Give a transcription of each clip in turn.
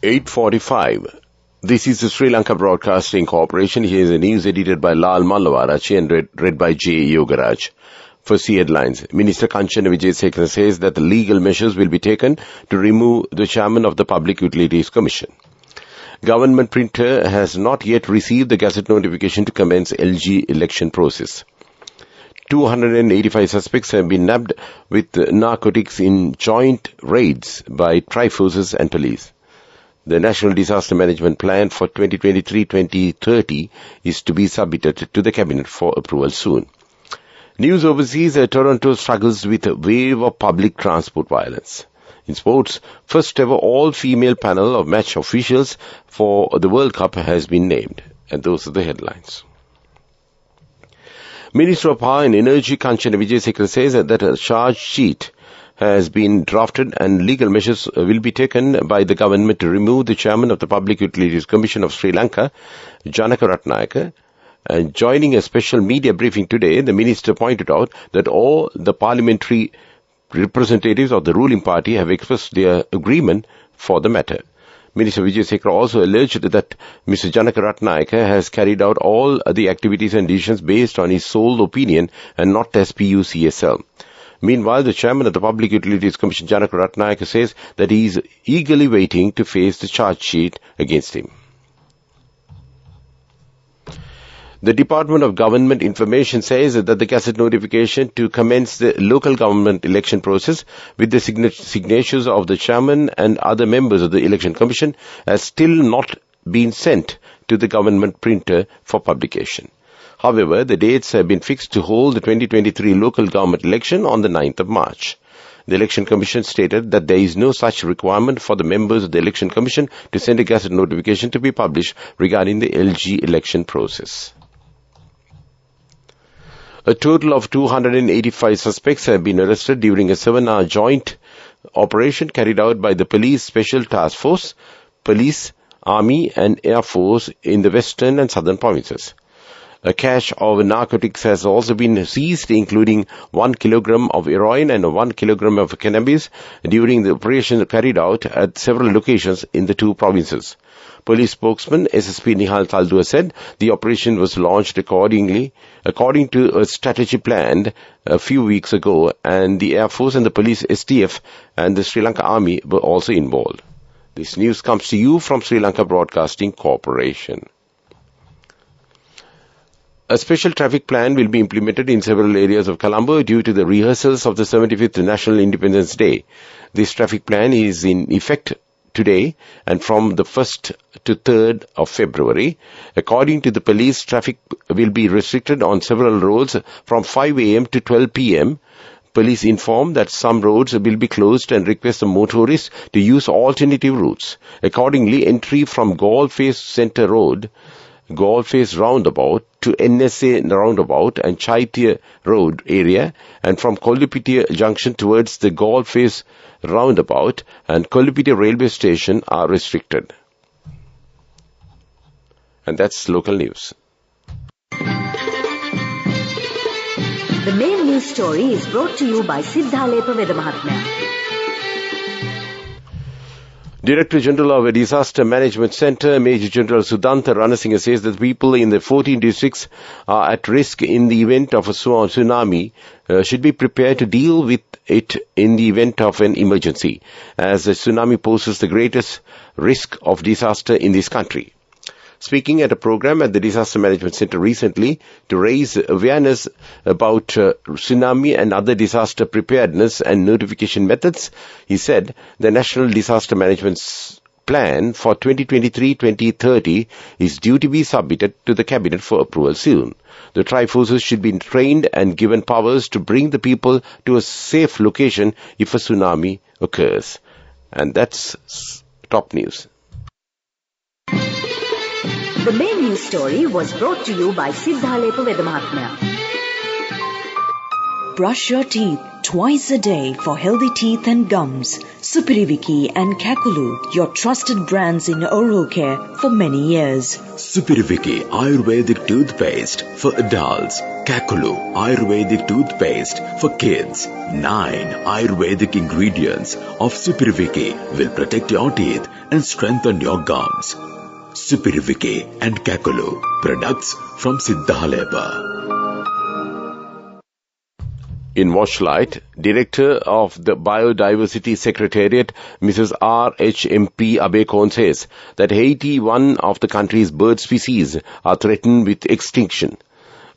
8:45. This is the Sri Lanka Broadcasting Corporation. Here is the news edited by Lal Mallavarachi and read by J. Yogaraj. First, the headlines. Minister Kanchana Wijesekara says that the legal measures will be taken to remove the chairman of the Public Utilities Commission. Government printer has not yet received the Gazette notification to commence LG election process. 285 suspects have been nabbed with narcotics in joint raids by Triforces and police. The National Disaster Management Plan for 2023-2030 is to be submitted to the Cabinet for approval soon. News overseas, Toronto struggles with a wave of public transport violence. In sports, first ever all-female panel of match officials for the World Cup has been named. And those are the headlines. Minister of Power and Energy Kanchana Wijesekara says that a charge sheet has been drafted and legal measures will be taken by the government to remove the chairman of the Public Utilities Commission of Sri Lanka, Janaka Ratnayaka. And joining a special media briefing today, the minister pointed out that all the parliamentary representatives of the ruling party have expressed their agreement for the matter. Minister Wijesekara also alleged that Mr. Janaka Ratnayaka has carried out all the activities and decisions based on his sole opinion and not as PUCSL. Meanwhile, the chairman of the Public Utilities Commission, Janaka Ratnayaka, says that he is eagerly waiting to face the charge sheet against him. The Department of Government Information says that the Gazette notification to commence the local government election process with the signatures of the chairman and other members of the Election Commission has still not been sent to the government printer for publication. However, the dates have been fixed to hold the 2023 local government election on the 9th of March. The Election Commission stated that there is no such requirement for the members of the Election Commission to send a Gazette notification to be published regarding the LG election process. A total of 285 suspects have been arrested during a 7-hour joint operation carried out by the Police Special Task Force, Police, Army and Air Force in the western and southern provinces. A cache of narcotics has also been seized, including 1 kilogram of heroin and 1 kilogram of cannabis during the operation carried out at several locations in the two provinces. Police spokesman SSP Nihal Taldua said the operation was launched according to a strategy planned a few weeks ago, and the Air Force and the Police STF and the Sri Lanka Army were also involved. This news comes to you from Sri Lanka Broadcasting Corporation. A special traffic plan will be implemented in several areas of Colombo due to the rehearsals of the 75th National Independence Day. This traffic plan is in effect today and from the 1st to 3rd of February. According to the police, traffic will be restricted on several roads from 5 a.m. to 12 p.m. Police inform that some roads will be closed and request the motorists to use alternative routes. Accordingly, entry from Galle Face Centre Road, Galle Face Roundabout to NSA Roundabout and Chaitya Road area, and from Kollupitiya Junction towards the Galle Face Roundabout and Kollupitiya Railway Station are restricted. And that's local news. The main news story is brought to you by Siddhalepa Veda Mahatmya. Director General of a Disaster Management Centre, Major General Sudhanta Ranasinghe, says that people in the 14 districts are at risk in the event of a tsunami should be prepared to deal with it in the event of an emergency, as the tsunami poses the greatest risk of disaster in this country. Speaking at a program at the Disaster Management Centre recently to raise awareness about tsunami and other disaster preparedness and notification methods, he said the National Disaster Management Plan for 2023-2030 is due to be submitted to the Cabinet for approval soon. The Triforces should be trained and given powers to bring the people to a safe location if a tsunami occurs. And that's top news. The main news story was brought to you by Siddhalepa Vedamahatmya. Brush your teeth twice a day for healthy teeth and gums. Supiriviki and Kakulu, your trusted brands in oral care for many years. Supiriviki Ayurvedic toothpaste for adults. Kakulu Ayurvedic toothpaste for kids. 9 Ayurvedic ingredients of Supiriviki will protect your teeth and strengthen your gums. Supiriviki and Kakulu, products from Siddhalepa. In Watchlight, Director of the Biodiversity Secretariat, Mrs. R.H.M.P. Abekon says that 81 of the country's bird species are threatened with extinction.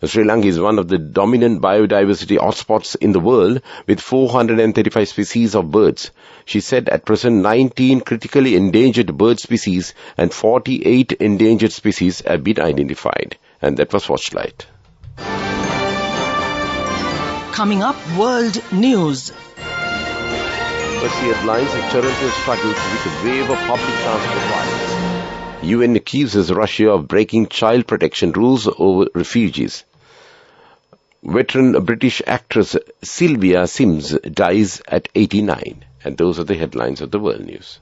Sri Lanka is one of the dominant biodiversity hotspots in the world with 435 species of birds. She said at present 19 critically endangered bird species and 48 endangered species have been identified. And that was Watchlight. Coming up, world news. First, the headlines: Toronto struggles with a wave of public transport violence. UN accuses Russia of breaking child protection rules over refugees. Veteran British actress Sylvia Sims dies at 89. And those are the headlines of the world news.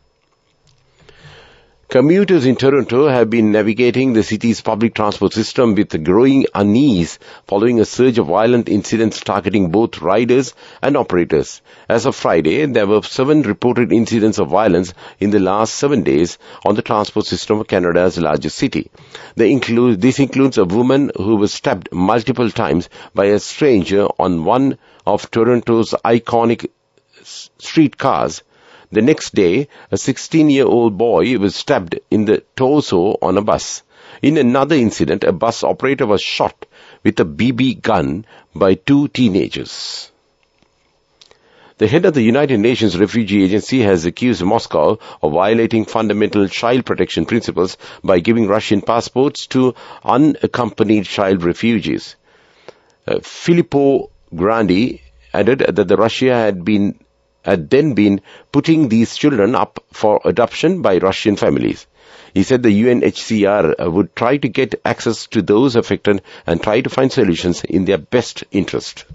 Commuters in Toronto have been navigating the city's public transport system with growing unease following a surge of violent incidents targeting both riders and operators. As of Friday, there were 7 reported incidents of violence in the last 7 days on the transport system of Canada's largest city. This includes a woman who was stabbed multiple times by a stranger on one of Toronto's iconic streetcars. The next day, a 16-year-old boy was stabbed in the torso on a bus. In another incident, a bus operator was shot with a BB gun by 2 teenagers. The head of the United Nations Refugee Agency has accused Moscow of violating fundamental child protection principles by giving Russian passports to unaccompanied child refugees. Filippo Grandi added that Russia had then been putting these children up for adoption by Russian families. He said the UNHCR would try to get access to those affected and try to find solutions in their best interest.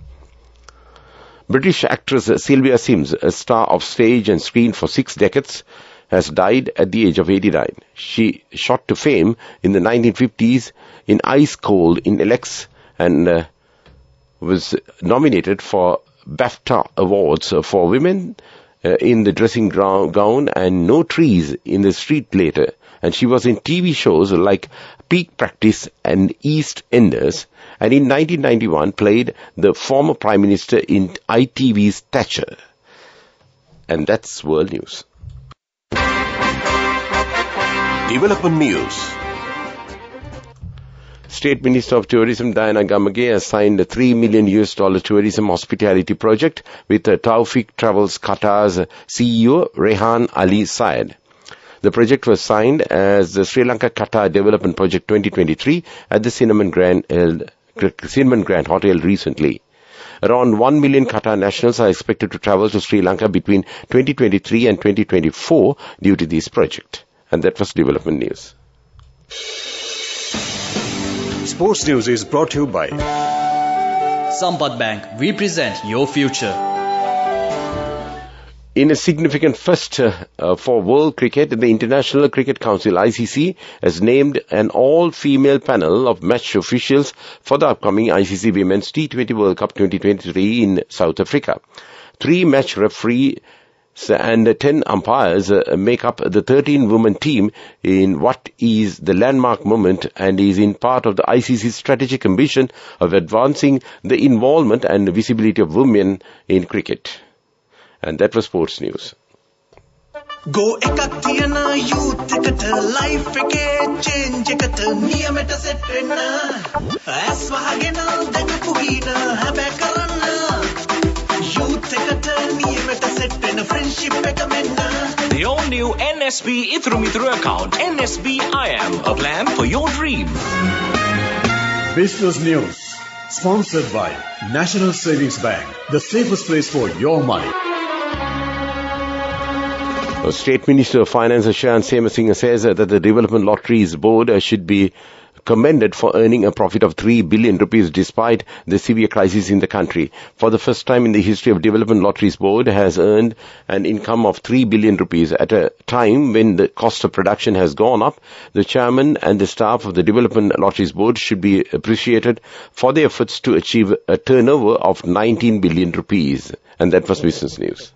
British actress Sylvia Sims, a star of stage and screen for 6 decades, has died at the age of 89. She shot to fame in the 1950s in Ice Cold in Alex and was nominated for BAFTA Awards for Women in the Dressing Gown and No Trees in the Street later. And she was in TV shows like Peak Practice and East Enders, and in 1991 played the former Prime Minister in ITV's Thatcher. And that's world news. Development news. State Minister of Tourism Diana Gamage has signed a $3 million tourism hospitality project with Taufik Travels Qatar's CEO Rehan Ali Syed. The project was signed as the Sri Lanka Qatar Development Project 2023 at the Cinnamon Grand Hotel recently. Around 1 million Qatar nationals are expected to travel to Sri Lanka between 2023 and 2024 due to this project. And that was development news. Sports News is brought to you by Sampath Bank. We present your future. In a significant first for world cricket, the International Cricket Council (ICC) has named an all-female panel of match officials for the upcoming ICC Women's T20 World Cup 2023 in South Africa. 3 match referees and 10 umpires make up the 13-woman team in what is the landmark moment and is in part of the ICC's strategic ambition of advancing the involvement and visibility of women in cricket. And that was sports news. Go ekakthiyana youth ekata life eke change ekata niyameta set wenna as wahagena daga pugina habe karanna youth ekata niyameta set wenna friendship eka menna. The all new NSB Ithru account, NSB IAM, a plan for your dream. Business News, sponsored by National Savings Bank, the safest place for your money. State Minister of Finance Shayan Semasinga says that the Development Lotteries Board should be commended for earning a profit of 3 billion rupees despite the severe crisis in the country. For the first time in the history of Development Lotteries Board has earned an income of 3 billion rupees at a time when the cost of production has gone up. The chairman and the staff of the Development Lotteries Board should be appreciated for their efforts to achieve a turnover of 19 billion rupees. And that was Business News.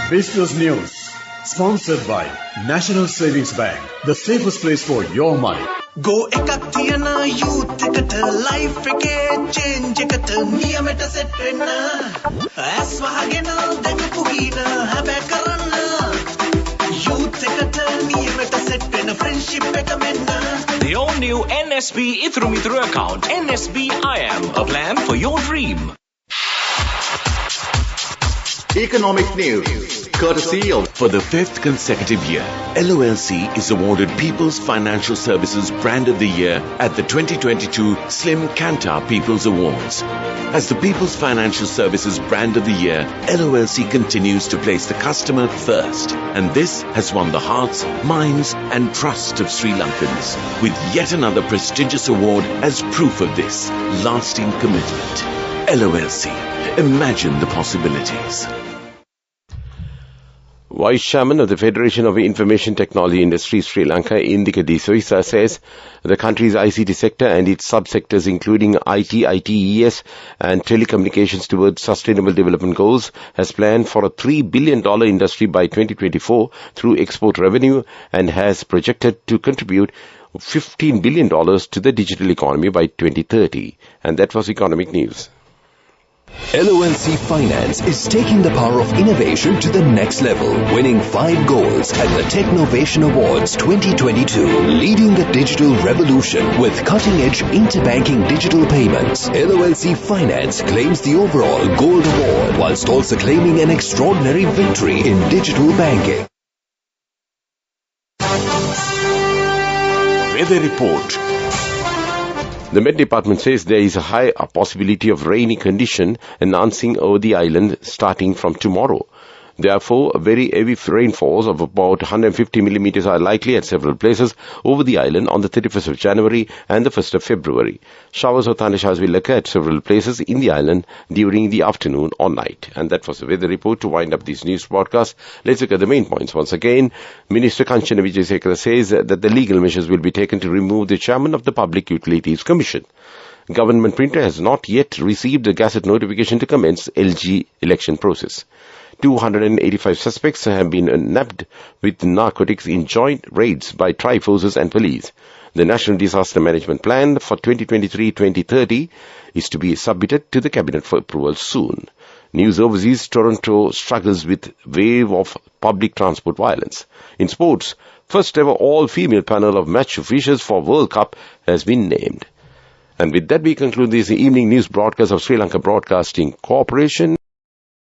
Business News. Sponsored by National Savings Bank, the safest place for your money. Go ekak thiyana youth eකට life එකේ change එකට නියමෙට set වෙන්න ඇස් වහගෙන දැකපු ගින හැබැයි කරන්න youth එකට නියමෙට set වෙන friendship එක මෙන්න The all new NSB Ithru Mithru account, NSB IM, a plan for your dream. Economic news, courtesy of... For the 5th consecutive year, LOLC is awarded People's Financial Services Brand of the Year at the 2022 Slim Kantar People's Awards. As the People's Financial Services Brand of the Year, LOLC continues to place the customer first, and this has won the hearts, minds and trust of Sri Lankans, with yet another prestigious award as proof of this lasting commitment. LOLC, imagine the possibilities. Vice Chairman of the Federation of Information Technology Industry Sri Lanka, Indika De Soisa, says the country's ICT sector and its subsectors including IT, ITES and telecommunications towards sustainable development goals has planned for a $3 billion industry by 2024 through export revenue and has projected to contribute $15 billion to the digital economy by 2030. And that was Economic News. LOLC Finance is taking the power of innovation to the next level, winning 5 golds at the Technovation Awards 2022, leading the digital revolution with cutting-edge interbanking digital payments. LOLC Finance claims the overall gold award whilst also claiming an extraordinary victory in digital banking. Weather report. The Met Department says there is a high possibility of rainy condition announcing over the island starting from tomorrow. Therefore, very heavy rainfalls of about 150 millimeters are likely at several places over the island on the 31st of January and the 1st of February. Showers or thundershowers will occur at several places in the island during the afternoon or night. And that was the weather report. To wind up this news broadcast, let's look at the main points once again. Minister Kanchana Wijesekara says that the legal measures will be taken to remove the chairman of the Public Utilities Commission. Government printer has not yet received a gazette notification to commence LG election process. 285 suspects have been nabbed with narcotics in joint raids by tri-forces and police. The National Disaster Management Plan for 2023-2030 is to be submitted to the Cabinet for approval soon. News overseas, Toronto struggles with wave of public transport violence. In sports, first ever all-female panel of match officials for World Cup has been named. And with that we conclude this evening news broadcast of Sri Lanka Broadcasting Corporation.